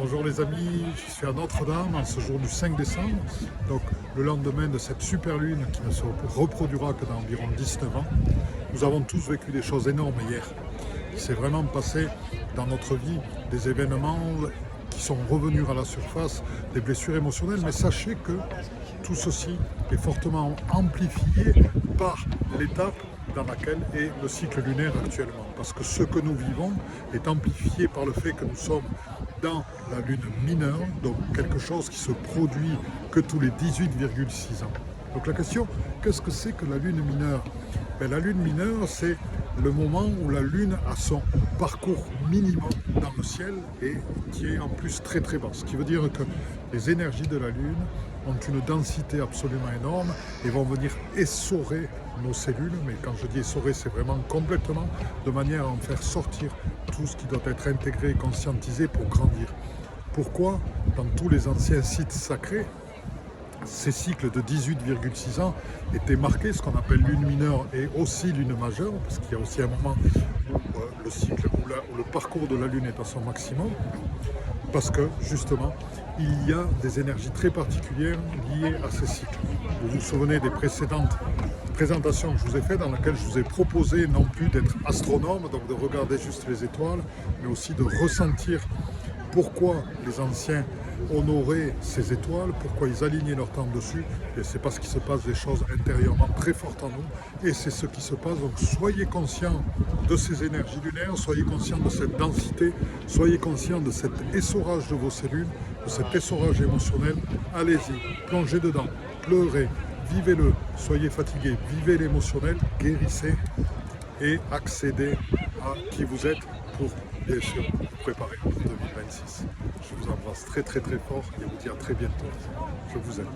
Bonjour les amis, je suis à Notre-Dame en ce jour du 5 décembre, donc le lendemain de cette super lune qui ne se reproduira que dans environ 19 ans. Nous avons tous vécu des choses énormes hier. Il s'est vraiment passé dans notre vie des événements qui sont revenus à la surface, des blessures émotionnelles, mais sachez que tout ceci est fortement amplifié par l'étape dans laquelle est le cycle lunaire actuellement. Parce que ce que nous vivons est amplifié par le fait que nous sommes dans la lune mineure, donc quelque chose qui se produit que tous les 18,6 ans. Donc la question, qu'est-ce que c'est que la lune mineure? La lune mineure, c'est le moment où la lune a son parcours minimum dans le ciel et qui est en plus très très bas. Ce qui veut dire que les énergies de la lune ont une densité absolument énorme et vont venir essorer nos cellules. Mais quand je dis essorer, c'est vraiment complètement, de manière à en faire sortir tout ce qui doit être intégré et conscientisé pour grandir. Pourquoi dans tous les anciens sites sacrés, ces cycles de 18,6 ans étaient marqués, ce qu'on appelle lune mineure et aussi lune majeure, parce qu'il y a aussi un moment où le cycle, où le parcours de la lune est à son maximum, parce que justement, il y a des énergies très particulières liées à ces cycles. Vous vous souvenez des précédentes présentations que je vous ai faites, dans lesquelles je vous ai proposé non plus d'être astronome, donc de regarder juste les étoiles, mais aussi de ressentir pourquoi les anciens honoraient ces étoiles, pourquoi ils alignaient leur temps dessus. Et c'est parce qu'il se passe des choses intérieurement très fortes en nous, et c'est ce qui se passe. Donc soyez conscients de ces énergies lunaires, soyez conscients de cette densité, soyez conscients de cet essorage de vos cellules, de cet essorage émotionnel. Allez-y, plongez dedans, pleurez, vivez-le, soyez fatigués, vivez l'émotionnel, guérissez et accédez à qui vous êtes pour, bien sûr, vous préparer pour 2026. Je vous embrasse très très très fort et vous dis à très bientôt. Je vous aime.